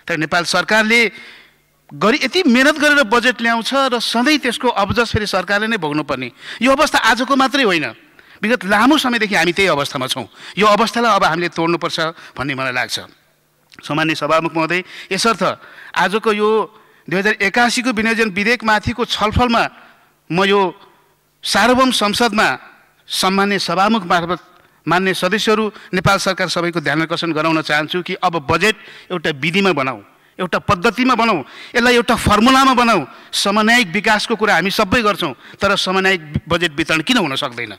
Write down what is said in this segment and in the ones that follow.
तर नेपाल सरकारले यति मेहनत गरेर बजेट ल्याउँछ र सधैँ त्यसको अबजस फेरि सरकारले नै भोग्नुपर्ने यो अवस्था आजको मात्रै होइन, विगत लामो समयदेखि हामी त्यही अवस्थामा छौँ। यो अवस्थालाई अब हामीले तोड्नुपर्छ भन्ने मलाई लाग्छ। सामान्य सभामुख महोदय, यसर्थ आजको यो 2081 को विनियोजन विधेयकमाथिको छलफलमा म यो सार्वभौम संसदमा सम्मान्य सभामुख मार्फत मान्य सदस्यहरू नेपाल सरकार सबैको ध्यान आकर्षण गराउन चाहन्छु कि अब बजेट एउटा विधिमा बनाऊ, एउटा पद्धतिमा बनाऊ, यसलाई एउटा फर्मुलामा बनाऊ। समन्वयिक विकासको कुरा हामी सबै गर्छौँ, तर समन्वयिक बजेट वितरण किन हुन सक्दैन?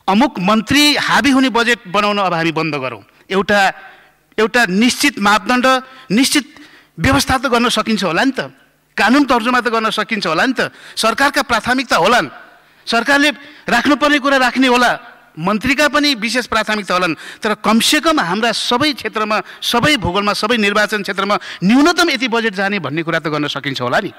अमुक मन्त्री हाबी हुने बजेट बनाउन अब हामी बन्द गरौँ। एउटा निश्चित मापदण्ड, निश्चित व्यवस्था त गर्न सकिन्छ होला नि त, कानुन तर्जुमा त गर्न सकिन्छ होला नि त, सरकारका प्राथमिकता होलान्, सरकारले राख्नुपर्ने कुरा राख्ने होला, मन्त्रीका पनि विशेष प्राथमिकता होलान्, तर कमसेकम हाम्रा सबै क्षेत्रमा, सबै भूगोलमा, सबै निर्वाचन क्षेत्रमा न्यूनतम यति बजेट जाने भन्ने कुरा त गर्न सकिन्छ होला नि।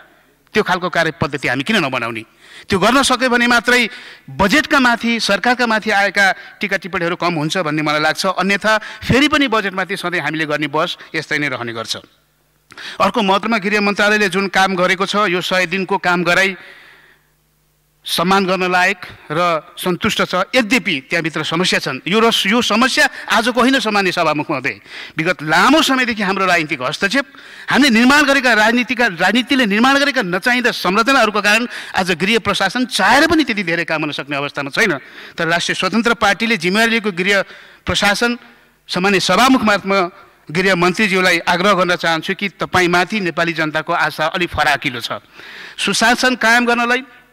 त्यो खालको कार्य पद्धति हामी किन नबनाउने? त्यो गर्न सक्यो भने मात्रै बजेटका माथि, सरकारका माथि आएका टीका टिप्पणीहरू कम हुन्छ भन्ने मलाई लाग्छ। अन्यथा फेरि पनि बजेटमाथि सधैँ हामीले गर्ने बहस यस्तै नै रहने गर्छ। अर्को महत्त्वमा गृह मन्त्रालयले जुन काम गरेको छ, यो 100 दिनको काम गराई सम्मान गर्न लायक र सन्तुष्ट छ। यद्यपि त्यहाँभित्र समस्या छन्। यो समस्या आजको होइन सामान्य सभामुख महोदय, विगत लामो समयदेखि हाम्रो राजनीतिक हस्तक्षेप, हामीले निर्माण गरेका राजनीतिले निर्माण गरेका नचाहिँदा संरचनाहरूको कारण आज गृह प्रशासन चाहेर पनि त्यति धेरै काम गर्न सक्ने अवस्थामा छैन। तर राष्ट्रिय स्वतन्त्र पार्टीले जिम्मेवारी लिएको गृह प्रशासन सामान्य सभामुख मार्फतमा गृह मन्त्रीज्यूलाई आग्रह गर्न चाहन्छु कि तपाईँमाथि नेपाली जनताको आशा अलि फराकिलो छ। सुशासन कायम गर्नलाई,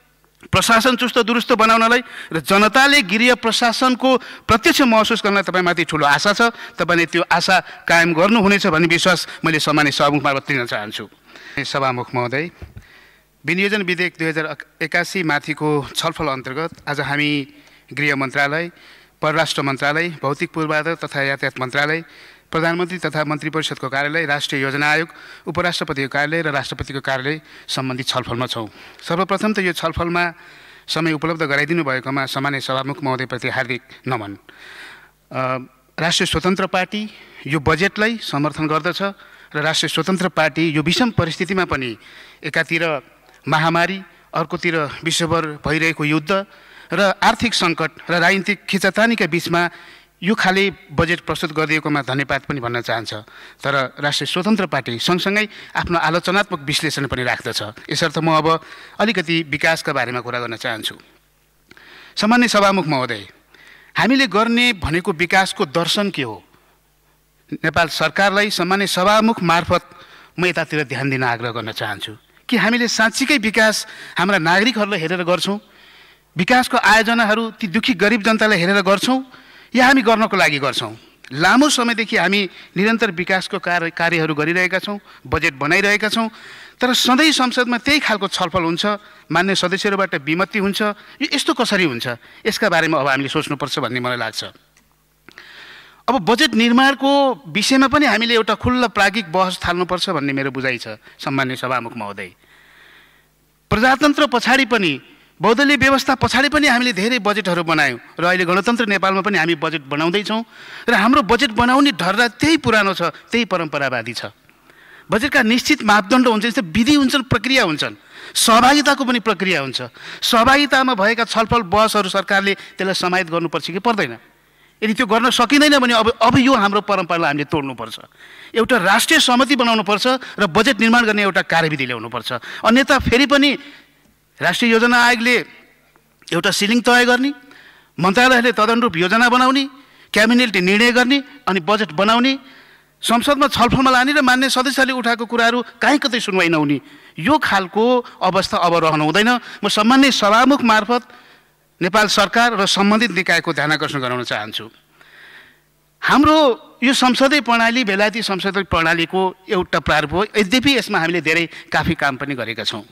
प्रशासन चुस्त दुरुस्त बनाउनलाई र जनताले गृह प्रशासनको प्रत्यक्ष महसुस गर्नलाई तपाईँमाथि ठुलो आशा छ। तपाईँले त्यो आशा कायम गर्नुहुनेछ भन्ने विश्वास मैले सामान्य सभामुख मार्फत दिन चाहन्छु। सभामुख महोदय, विनियोजन विधेयक 2081 माथिको छलफल अन्तर्गत आज हामी गृह मन्त्रालय, परराष्ट्र मन्त्रालय, भौतिक पूर्वाधार तथा यातायात मन्त्रालय, प्रधानमन्त्री तथा मन्त्री परिषदको कार्यालय, राष्ट्रिय योजना आयोग, उपराष्ट्रपतिको कार्यालय र राष्ट्रपतिको कार्यालय सम्बन्धित छलफलमा छौँ। सर्वप्रथम त यो छलफलमा समय उपलब्ध गराइदिनु भएकोमा सामान्य सभामुख महोदयप्रति हार्दिक नमन। राष्ट्रिय स्वतन्त्र पार्टी यो बजेटलाई समर्थन गर्दछ र राष्ट्रिय स्वतन्त्र पार्टी यो विषम परिस्थितिमा पनि एकातिर महामारी, अर्कोतिर विश्वभर भइरहेको युद्ध र आर्थिक सङ्कट र राजनीतिक खिचातानीका बिचमा यो खाली बजेट प्रस्तुत गरिदिएकोमा धन्यवाद पनि भन्न चाहन्छ। तर राष्ट्रिय स्वतन्त्र पार्टी सँगसँगै आफ्नो आलोचनात्मक विश्लेषण पनि राख्दछ। यसर्थ म अब अलिकति विकासका बारेमा कुरा गर्न चाहन्छु। सामान्य सभामुख महोदय, हामीले गर्ने भनेको विकासको दर्शन के हो? नेपाल सरकारलाई सामान्य सभामुख मार्फत म यतातिर ध्यान दिन आग्रह गर्न चाहन्छु कि हामीले साँच्चीकै विकास हाम्रा नागरिकहरूलाई हेरेर गर्छौँ, विकासको आयोजनाहरू ती दुखी गरिब जनतालाई हेरेर गर्छौँ, या हामी गर्नको लागि गर्छौँ? लामो समयदेखि हामी निरन्तर विकासको कार्यहरू गरिरहेका छौँ, बजेट बनाइरहेका छौँ, तर सधैँ संसदमा त्यही खालको छलफल हुन्छ, मान्य सदस्यहरूबाट विमति हुन्छ। यो यस्तो कसरी हुन्छ? यसका बारेमा अब हामीले सोच्नुपर्छ भन्ने मलाई लाग्छ। अब बजेट निर्माणको विषयमा पनि हामीले एउटा खुल्ला प्राज्ञिक बहस थाल्नुपर्छ भन्ने मेरो बुझाइ छ। सम्मान्य सभामुख महोदय, प्रजातन्त्र पछाडि पनि, बहुदलीय व्यवस्था पछाडि पनि हामीले धेरै बजेटहरू बनायौँ र अहिले गणतन्त्र नेपालमा पनि हामी बजेट बनाउँदैछौँ र हाम्रो बजेट बनाउने ढर्रा त्यही पुरानो छ, त्यही परम्परावादी छ। बजेटका निश्चित मापदण्ड हुन्छ, जस्तै विधि हुन्छन्, प्रक्रिया हुन्छन्, सहभागिताको पनि प्रक्रिया हुन्छ। सहभागितामा भएका छलफल बहसहरू सरकारले त्यसलाई समाहित गर्नुपर्छ कि पर्दैन? यदि त्यो गर्न सकिँदैन भने अब यो हाम्रो परम्परालाई हामीले तोड्नुपर्छ। एउटा राष्ट्रिय सहमति बनाउनुपर्छ र बजेट निर्माण गर्ने एउटा कार्यविधि ल्याउनुपर्छ। अन्यथा फेरि पनि राष्ट्रिय योजना आयोगले एउटा सिलिङ तय गर्ने, मन्त्रालयले तदनुरूप योजना बनाउने, क्याबिनेटले निर्णय गर्ने अनि बजेट बनाउने, संसदमा छलफलमा लाने र मान्य सदस्यले उठाएको कुराहरू कहीँ कतै सुनवाई नहुने, यो खालको अवस्था अब रहनु हुँदैन। म सम्मान्य सभामुख मार्फत नेपाल सरकार र सम्बन्धित निकायको ध्यान आकर्षण गराउन चाहन्छु। हाम्रो यो संसदीय प्रणाली बेलायती संसदीय प्रणालीको एउटा प्रारूप हो, यद्यपि यसमा हामीले धेरै काफी काम पनि गरेका छौँ।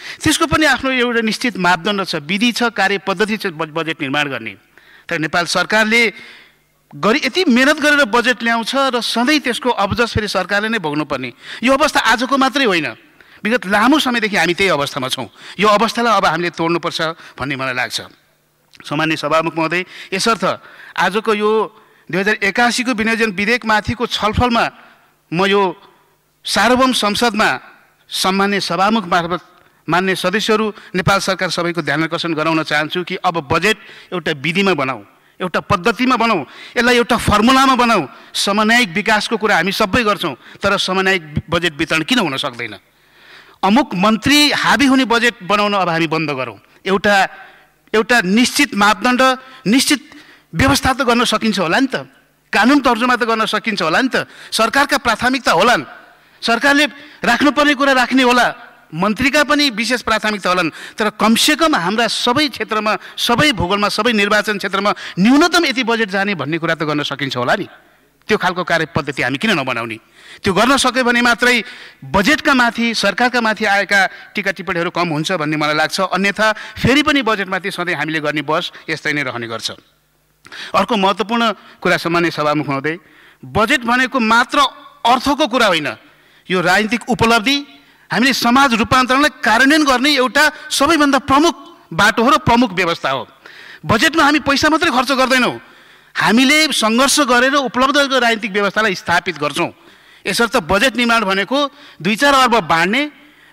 त्यसको पनि आफ्नो एउटा निश्चित मापदण्ड छ, विधि छ, कार्य पद्धति छ बजेट निर्माण गर्ने। तर नेपाल सरकारले यति मेहनत गरेर बजेट ल्याउँछ र सधैँ त्यसको अबजस फेरि सरकारले नै भोग्नुपर्ने यो अवस्था आजको मात्रै होइन, विगत लामो समयदेखि हामी त्यही अवस्थामा छौँ। यो अवस्थालाई अब हामीले तोड्नुपर्छ भन्ने मलाई लाग्छ। सामान्य सभामुख महोदय, यसर्थ आजको यो 2081 को विनियोजन विधेयकमाथिको छलफलमा म यो सार्वभौम संसदमा सम्मान्य सभामुख मार्फत मान्य सदस्यहरू नेपाल सरकार सबैको ध्यान आकर्षण गराउन चाहन्छु कि अब बजेट एउटा विधिमा बनाऊ, एउटा पद्धतिमा बनाऊ, यसलाई एउटा फर्मुलामा बनाऊ। समन्वयिक विकासको कुरा हामी सबै गर्छौँ, तर समन्वयिक बजेट वितरण किन हुन सक्दैन? अमुक मन्त्री हाबी हुने बजेट बनाउन अब हामी बन्द गरौँ। एउटा निश्चित मापदण्ड, निश्चित व्यवस्था त गर्न सकिन्छ होला नि त, कानुन तर्जुमा त गर्न सकिन्छ होला नि त। सरकारका प्राथमिकता होलान्, सरकारले राख्नुपर्ने कुरा राख्ने होला, मन्त्रीका पनि विशेष प्राथमिकता होलान्, तर कमसेकम हाम्रा सबै क्षेत्रमा, सबै भूगोलमा, सबै निर्वाचन क्षेत्रमा न्यूनतम यति बजेट जाने भन्ने कुरा त गर्न सकिन्छ होला नि। त्यो खालको कार्य पद्धति हामी किन नबनाउने? त्यो गर्न सक्यो भने मात्रै बजेटका माथि, सरकारका माथि आएका टीका टिप्पणीहरू कम हुन्छ भन्ने मलाई लाग्छ। अन्यथा फेरि पनि बजेटमाथि सधैँ हामीले गर्ने बहस यस्तै नै रहने गर्छ। अर्को महत्त्वपूर्ण कुरा सामान्य सभामुख महोदय, बजेट भनेको मात्र अर्थको कुरा होइन, यो राजनीतिक उपलब्धि, हामीले समाज रूपान्तरणलाई कार्यान्वयन गर्ने एउटा सबैभन्दा प्रमुख बाटो हो र प्रमुख व्यवस्था हो। बजेटमा हामी पैसा मात्रै खर्च गर्दैनौँ, हामीले सङ्घर्ष गरेर उपलब्ध गरेको राजनीतिक व्यवस्थालाई स्थापित गर्छौँ। यसर्थ बजेट निर्माण भनेको 2-4 अर्ब बाँड्ने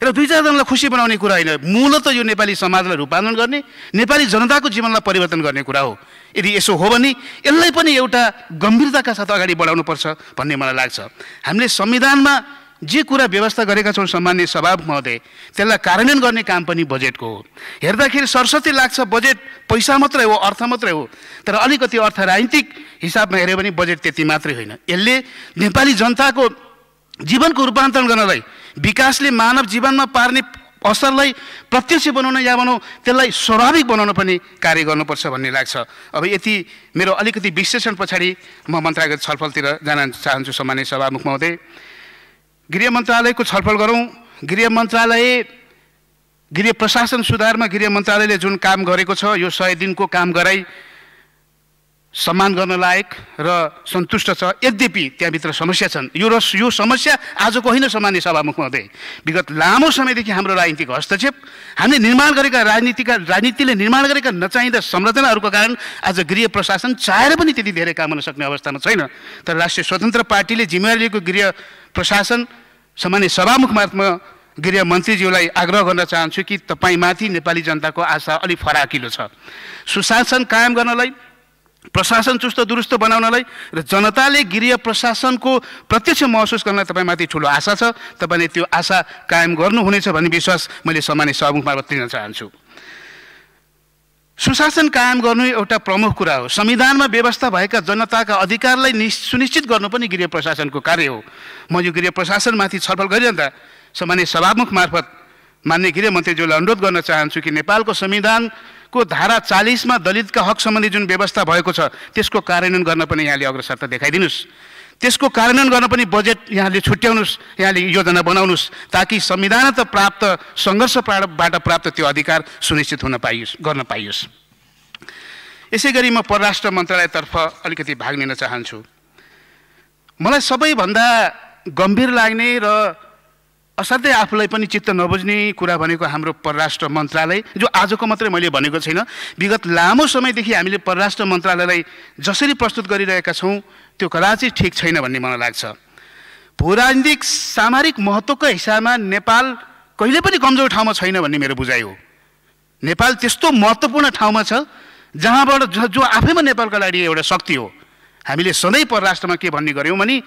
र 2-4 जनालाई खुसी बनाउने कुरा होइन, मूलतः यो नेपाली समाजलाई रूपान्तरण गर्ने, नेपाली जनताको जीवनलाई परिवर्तन गर्ने कुरा हो। यदि यसो हो भने यसलाई पनि एउटा गम्भीरताका साथ अगाडि बढाउनुपर्छ भन्ने मलाई लाग्छ। हामीले संविधानमा जे कुरा व्यवस्था गरेका छौँ सम्मान्य सभामुख महोदय, त्यसलाई कार्यान्वयन गर्ने काम पनि बजेटको हो। हेर्दाखेरि सरस्वती लाग्छ बजेट पैसा मात्रै हो, अर्थ मात्रै हो, तर अलिकति अर्थ राजनीतिक हिसाबमा हेऱ्यो भने बजेट त्यति मात्रै होइन। यसले नेपाली जनताको जीवनको रूपान्तरण गर्नलाई, विकासले मानव जीवनमा पार्ने असरलाई प्रत्यक्ष बनाउन या भनौँ त्यसलाई स्वाभाविक बनाउन पनि कार्य गर्नुपर्छ भन्ने लाग्छ। अब यति मेरो अलिकति विश्लेषण पछाडि म मन्त्रालयगत छलफलतिर जान चाहन्छु सम्मान्य सभामुख महोदय। गृह मन्त्रालयको छलफल गरौँ। गृह मन्त्रालय, गृह प्रशासन सुधारमा गृह मन्त्रालयले जुन काम गरेको छ, यो 100 दिनको काम गराई सम्मान गर्न लायक र सन्तुष्ट छ। यद्यपि त्यहाँभित्र समस्या छन्। यो समस्या आजको होइन सम्मान्य सभामुख महोदय, विगत लामो समयदेखि हाम्रो राजनीतिक हस्तक्षेप, हामीले निर्माण गरेका राजनीतिले निर्माण गरेका नचाहिँदा संरचनाहरूको कारण आज गृह प्रशासन चाहेर पनि त्यति धेरै काम गर्न सक्ने अवस्थामा छैन। तर राष्ट्रिय स्वतन्त्र पार्टीले जिम्मेवारी लिएको गृह प्रशासन सामान्य सभामुख मार्फतमा गृह मन्त्रीज्यूलाई आग्रह गर्न चाहन्छु कि तपाईँमाथि नेपाली जनताको आशा अलिक फराकिलो छ। सुशासन कायम गर्नलाई, प्रशासन चुस्त दुरुस्त बनाउनलाई र जनताले गृह प्रशासनको प्रत्यक्ष महसुस गर्नलाई तपाईँमाथि ठुलो आशा छ। तपाईँले त्यो आशा कायम गर्नुहुनेछ भन्ने विश्वास मैले सामान्य सभामुख मार्फत दिन चाहन्छु। सुशासन कायम गर्नु एउटा प्रमुख कुरा हो। संविधानमा व्यवस्था भएका जनताका अधिकारलाई सुनिश्चित गर्नु पनि गृह प्रशासनको कार्य हो। म यो गृह प्रशासनमाथि छलफल गरिरहँदा सामान्य सभामुख मार्फत मान्य गृहमन्त्रीज्यूलाई अनुरोध गर्न चाहन्छु कि नेपालको संविधानको धारा 40 मा दलितका हक सम्बन्धी जुन व्यवस्था भएको छ त्यसको कार्यान्वयन गर्न पनि यहाँले अग्रसरता देखाइदिनुस्। त्यसको कार्यान्वयन गर्न पनि बजेट यहाँले छुट्याउनुस्, यहाँले योजना बनाउनुस्, ताकि संविधानत प्राप्त सङ्घर्षबाट प्राप्त त्यो अधिकार सुनिश्चित गर्न पाइयोस्। यसैगरी म परराष्ट्र मन्त्रालयतर्फ अलिकति भाग लिन चाहन्छु। मलाई सबैभन्दा गम्भीर लाग्ने र असाध्यै आफूलाई पनि चित्त नबुझ्ने कुरा भनेको हाम्रो परराष्ट्र मन्त्रालय, जो आजको मात्रै मैले भनेको छैन, विगत लामो समयदेखि हामीले परराष्ट्र मन्त्रालयलाई जसरी प्रस्तुत गरिरहेका छौँ त्यो कदाचित ठिक छैन भन्ने मलाई लाग्छ। भूराजनीतिक सामरिक महत्त्वको हिसाबमा नेपाल कहिले पनि कमजोर ठाउँमा छैन भन्ने मेरो बुझाइ हो। नेपाल त्यस्तो महत्त्वपूर्ण ठाउँमा छ जहाँबाट जो आफैमा नेपालका लागि एउटा शक्ति हो। हामीले सधैँ परराष्ट्रमा के भन्ने गऱ्यौँ भने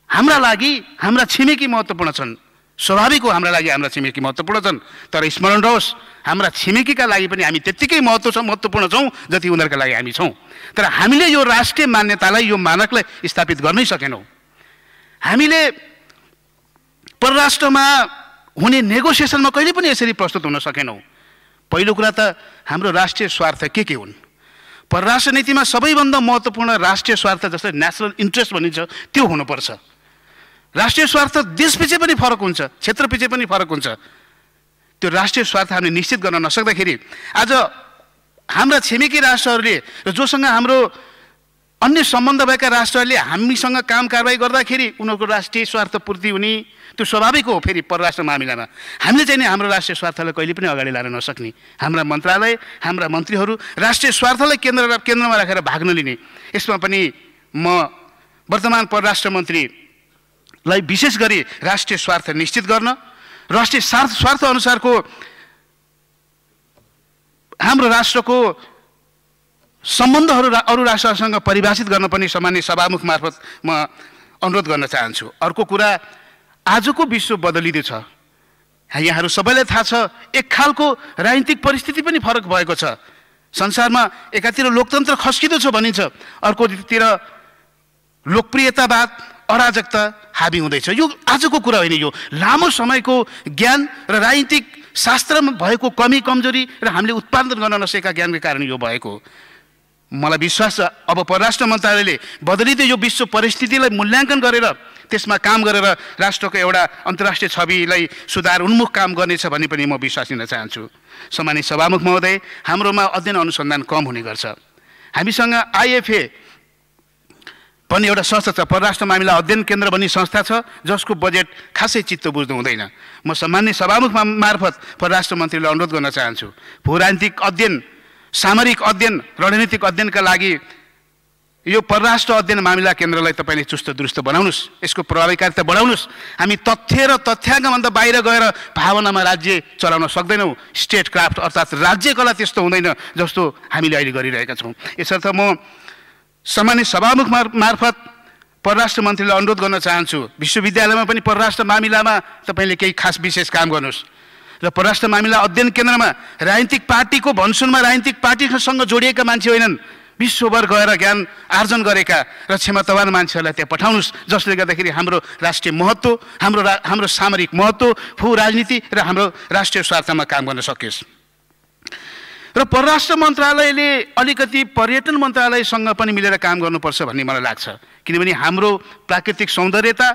हाम्रा लागि हाम्रा छिमेकी महत्त्वपूर्ण छन्, स्वाभाविक हो हाम्रा लागि हाम्रा छिमेकी महत्त्वपूर्ण छन्, तर स्मरण रहोस् हाम्रा छिमेकीका लागि पनि हामी त्यत्तिकै महत्त्वपूर्ण छौँ जति उनीहरूका लागि हामी छौँ। तर हामीले यो राष्ट्रिय मान्यतालाई, यो मानकलाई स्थापित गर्नै सकेनौँ। हामीले परराष्ट्रमा हुने नेगोसिएसनमा कहिले पनि यसरी प्रस्तुत हुन सकेनौँ। पहिलो कुरा त हाम्रो राष्ट्रिय स्वार्थ के हुन्? परराष्ट्र नीतिमा सबैभन्दा महत्त्वपूर्ण राष्ट्रिय स्वार्थ जस्तै नेसनल इन्ट्रेस्ट भनिन्छ त्यो हुनुपर्छ। राष्ट्रिय स्वार्थ देशपछि पनि फरक हुन्छ, क्षेत्रपछि पनि फरक हुन्छ। त्यो राष्ट्रिय स्वार्थ हामीले निश्चित गर्न नसक्दाखेरि आज हाम्रा छिमेकी राष्ट्रहरूले र जोसँग हाम्रो अन्य सम्बन्ध भएका राष्ट्रहरूले हामीसँग काम कारबाही गर्दाखेरि उनीहरूको राष्ट्रिय स्वार्थ पूर्ति हुने त्यो स्वाभाविक हो। फेरि परराष्ट्र मामिलामा हामीले चाहिँ नि हाम्रो राष्ट्रिय स्वार्थलाई कहिले पनि अगाडि लान नसक्ने, हाम्रा मन्त्रालय, हाम्रा मन्त्रीहरू राष्ट्रिय स्वार्थलाई केन्द्रमा राखेर भाग नलिने। यसमा पनि म वर्तमान परराष्ट्र मन्त्री लाई विशेष गरी राष्ट्रिय स्वार्थ निश्चित गर्न, राष्ट्रिय स्वार्थ अनुसारको हाम्रो राष्ट्रको सम्बन्धहरू अरू राष्ट्रसँग परिभाषित गर्न पनि सामान्य सभामुख मार्फत म अनुरोध गर्न चाहन्छु। अर्को कुरा, आजको विश्व बदलिँदैछ, यहाँहरू सबैलाई थाहा छ। एक खालको राजनीतिक परिस्थिति पनि फरक भएको छ। संसारमा एकातिर लोकतन्त्र खस्किँदो छ भनिन्छ, अर्कोतिर लोकप्रियतावाद अराजकता हाबी हुँदैछ। यो आजको कुरा होइन, यो लामो समयको ज्ञान र राजनीतिक शास्त्रमा भएको कमी कमजोरी र हामीले उत्पादन गर्न नसकेका ज्ञानका कारण यो भएको। मलाई विश्वास छ अब परराष्ट्र मन्त्रालयले बदलिँदै यो विश्व परिस्थितिलाई मूल्याङ्कन गरेर त्यसमा काम गरेर राष्ट्रको एउटा अन्तर्राष्ट्रिय छविलाई सुधार उन्मुख काम गर्नेछ भन्ने पनि म विश्वास लिन चाहन्छु। सम्मानित सभामुख महोदय, हाम्रोमा अध्ययन अनुसन्धान कम हुने गर्छ। हामीसँग IFA पनि एउटा संस्था छ, परराष्ट्र मामिला अध्ययन केन्द्र भन्ने संस्था छ, जसको बजेट खासै चित्त बुझ्नु हुँदैन। म सामान्य सभामुख मार्फत परराष्ट्र मन्त्रीलाई अनुरोध गर्न चाहन्छु, भूराजनीतिक अध्ययन, सामरिक अध्ययन, रणनीतिक अध्ययनका लागि यो परराष्ट्र अध्ययन मामिला केन्द्रलाई तपाईँले चुस्त दुरुस्त बनाउनुहोस्, यसको प्रभावकारिता बढाउनुहोस्। हामी तथ्य र तथ्याङ्कभन्दा बाहिर गएर भावनामा राज्य चलाउन सक्दैनौँ। स्टेट क्राफ्ट अर्थात् राज्य कला त्यस्तो हुँदैन जस्तो हामीले अहिले गरिरहेका छौँ। यसर्थ म सामान्य सभामुख मार्फत परराष्ट्र मन्त्रीलाई अनुरोध गर्न चाहन्छु, विश्वविद्यालयमा पनि परराष्ट्र मामिलामा तपाईँले केही खास विशेष काम गर्नुहोस् र परराष्ट्र मामिला अध्ययन केन्द्रमा राजनीतिक पार्टीको भनसुनमा राजनीतिक पार्टीसँग जोडिएका मान्छे होइनन्, विश्वभर गएर ज्ञान आर्जन गरेका र क्षमतावान मान्छेहरूलाई त्यहाँ पठाउनुहोस्, जसले गर्दाखेरि हाम्रो राष्ट्रिय महत्त्व, हाम्रो सामरिक महत्त्व, भू राजनीति र हाम्रो राष्ट्रिय स्वार्थमा काम गर्न सकियोस्। र परराष्ट्र मन्त्रालयले अलिकति पर्यटन मन्त्रालयसँग पनि मिलेर काम गर्नुपर्छ भन्ने मलाई लाग्छ, किनभने हाम्रो प्राकृतिक सौन्दर्यता,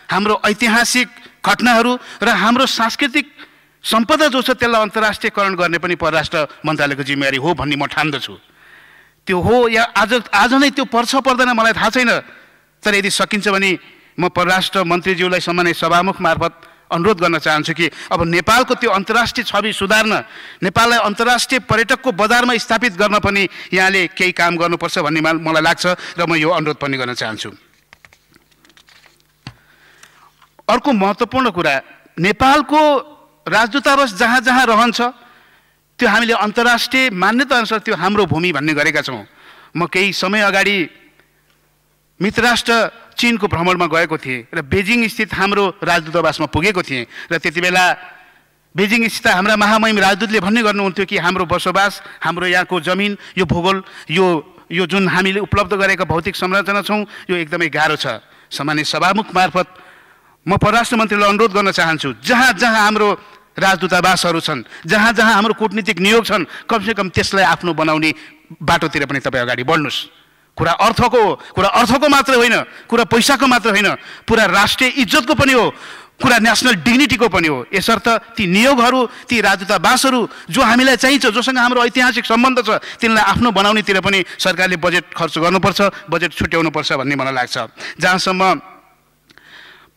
हाम्रो ऐतिहासिक घटनाहरू र हाम्रो सांस्कृतिक सम्पदा जो छ त्यसलाई अन्तर्राष्ट्रियकरण गर्ने पनि परराष्ट्र मन्त्रालयको जिम्मेवारी हो भन्ने म ठान्दछु। त्यो हो या आज नै त्यो पर्छ पर्दैन मलाई थाहा छैन, तर यदि सकिन्छ भने म परराष्ट्र मन्त्रीज्यूलाई सामान्य सभामुख मार्फत अनुरोध गर्न चाहन्छु कि अब नेपालको त्यो अन्तर्राष्ट्रिय छवि सुधार्न, नेपाललाई अन्तर्राष्ट्रिय पर्यटकको बजारमा स्थापित गर्न पनि यहाँले केही काम गर्नुपर्छ भन्ने मलाई लाग्छ र म यो अनुरोध पनि गर्न चाहन्छु। अर्को महत्त्वपूर्ण कुरा, नेपालको राजदूतावास जहाँ जहाँ रहन्छ त्यो हामीले अन्तर्राष्ट्रिय मान्यता अनुसार त्यो हाम्रो भूमि भन्ने गरेका छौँ। म केही समय अगाडि मित्रराष्ट्र चीनको भ्रमणमा गएको थिएँ र बेजिङ स्थित हाम्रो राजदूतावासमा पुगेको थिएँ र त्यति बेला बेजिङ स्थित हाम्रा महामहिम राजदूतले भन्ने गर्नुहुन्थ्यो कि हाम्रो बसोबास, हाम्रो यहाँको जमिन, यो भूगोल, यो जुन हामीले उपलब्ध गरेका भौतिक संरचना छौँ यो एकदमै गाह्रो छ। सामान्य सभामुख मार्फत म परराष्ट्र मन्त्रीलाई अनुरोध गर्न चाहन्छु, जहाँ जहाँ हाम्रो राजदूतावासहरू छन्, जहाँ जहाँ हाम्रो कूटनीतिक नियोग छन्, कमसेकम त्यसलाई आफ्नो बनाउने बाटोतिर पनि तपाईँ अगाडि बढ्नुहोस्। कुरा अर्थको मात्र होइन, कुरा पैसाको मात्र होइन, पुरा राष्ट्रिय इज्जतको पनि हो, कुरा नेसनल डिग्निटीको पनि हो। यसर्थ ती नियोगहरू, ती राजदूतावासहरू जो हामीलाई चाहिन्छ, जोसँग हाम्रो ऐतिहासिक सम्बन्ध छ, तिनलाई आफ्नो बनाउनेतिर पनि सरकारले बजेट खर्च गर्नुपर्छ, बजेट छुट्याउनुपर्छ भन्ने मलाई लाग्छ। जहाँसम्म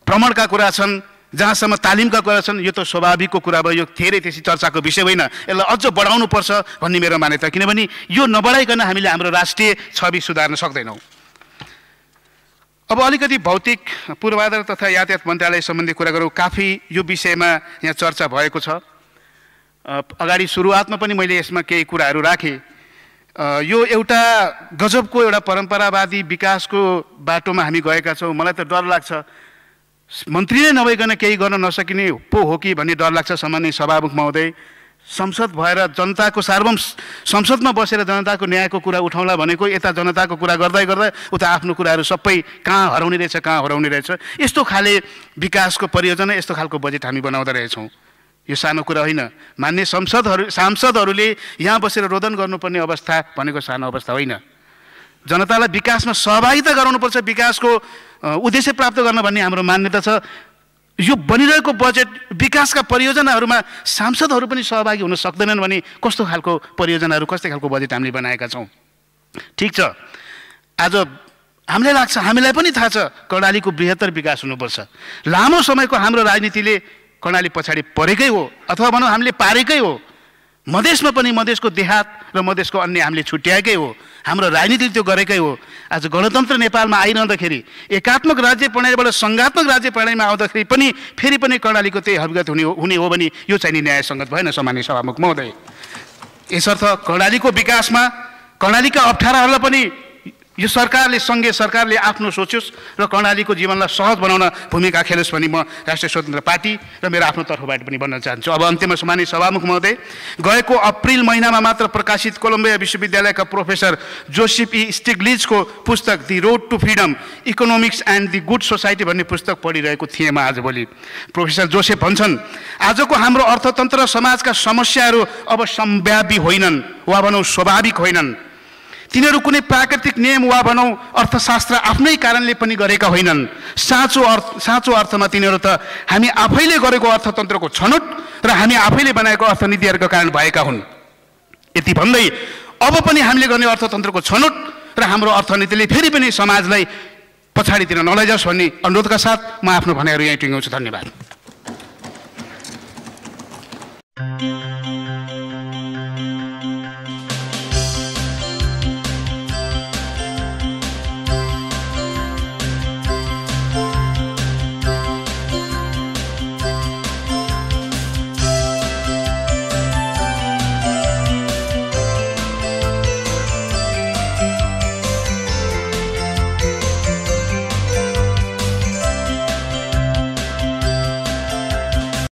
भ्रमणका कुरा छन्, जहाँसम्म तालिमका कुरा छन्, यो त स्वाभाविकको कुरा भयो, यो धेरै त्यसै चर्चाको विषय होइन, यसलाई अझ बढाउनुपर्छ भन्ने मेरो मान्यता, किनभने यो नबढाइकन हामीले हाम्रो राष्ट्रिय छवि सुधार्न सक्दैनौँ। अब अलिकति भौतिक पूर्वाधार तथा यातायात मन्त्रालय सम्बन्धी कुरा गरौँ। काफी यो विषयमा यहाँ चर्चा भएको छ। अगाडि सुरुवातमा पनि मैले यसमा केही कुराहरू राखेँ। यो एउटा गजबको एउटा परम्परावादी विकासको बाटोमा हामी गएका छौँ। मलाई त डर लाग्छ, मन्त्री नै नभइकन केही गर्न नसकिने पो हो कि भन्ने डर लाग्छ। सामान्य सभामुख महोदय, संसद भएर जनताको सार्वभौम संसदमा बसेर जनताको न्यायको कुरा उठाउला भनेको यता जनताको कुरा गर्दै गर्दै उता आफ्नो कुराहरू सबै कहाँ हराउने रहेछ। यस्तो खाले विकासको परियोजना, यस्तो खालको बजेट हामी बनाउँदै रहेछौँ। यो सानो कुरा होइन। मान्य सांसदहरूले यहाँ बसेर रोदन गर्नुपर्ने अवस्था भनेको सानो अवस्था होइन। जनतालाई विकासमा सहभागिता गराउनुपर्छ, विकासको उद्देश्य प्राप्त गर्न भन्ने हाम्रो मान्यता छ। यो बनिरहेको बजेट विकासका परियोजनाहरूमा सांसदहरू पनि सहभागी हुन सक्दैनन् भने कस्तो खालको परियोजनाहरू, कस्तो खालको बजेट हामीले बनाएका छौँ। ठिक छ, आज हामीलाई लाग्छ, हामीलाई पनि थाहा छ कर्णालीको बृहत्तर विकास हुनुपर्छ। लामो समयको हाम्रो राजनीतिले कर्णाली पछाडि परेकै हो, अथवा भनौँ हामीले पारेकै हो। मधेसमा पनि मधेसको देहात र मधेसको अन्य हामीले छुट्याएकै हो, हाम्रो राजनीतिले त्यो गरेकै हो। आज गणतन्त्र नेपालमा आइरहँदाखेरि एकात्मक राज्य प्रणालीबाट सङ्घात्मक राज्य प्रणालीमा आउँदाखेरि पनि फेरि पनि कर्णालीको त्यही हकीकत हुने हो भने यो चाहिँ न्यायसङ्गत भएन सम्माननीय सभामुख महोदय। यसर्थ कर्णालीको विकासमा कर्णालीका अप्ठ्याराहरूलाई पनि यो सरकारले, सङ्घीय सरकारले आफ्नो सोचोस् र कर्णालीको जीवनलाई सहज बनाउन भूमिका खेलोस् भनी म राष्ट्रिय स्वतन्त्र पार्टी र मेरो आफ्नो तर्फबाट पनि भन्न चाहन्छु। अब अन्त्यमा सम्माननीय सभामुख महोदय, गएको अप्रिल महिनामा मात्र प्रकाशित कोलम्बिया विश्वविद्यालयका प्रोफेसर जोसेफ ई स्टिग्लिजको पुस्तक the road to freedom economics and the good society भन्ने पुस्तक पढिरहेको थिएँ म आजभोलि। प्रोफेसर जोसेफ भन्छन्, आजको हाम्रो अर्थतन्त्र र समाजका समस्याहरू अब सम्भाव्य होइनन् वा भनौँ स्वाभाविक होइनन्। तिनीहरू कुनै प्राकृतिक नियम वा भनौँ अर्थशास्त्र आफ्नै कारणले पनि गरेका होइनन्। साँचो अर्थमा तिनीहरू त हामी आफैले गरेको अर्थतन्त्रको छनौट र हामी आफैले बनाएको अर्थनीतिहरूको कारण भएका हुन्। यति भन्दै अब पनि हामीले गर्ने अर्थतन्त्रको छनौट र हाम्रो अर्थनीतिले फेरि पनि समाजलाई पछाडितिर नलैजाओस् भन्ने अनुरोधका साथ म आफ्नो भनाइहरू यहीँ टुङ्ग्याउँछु। धन्यवाद।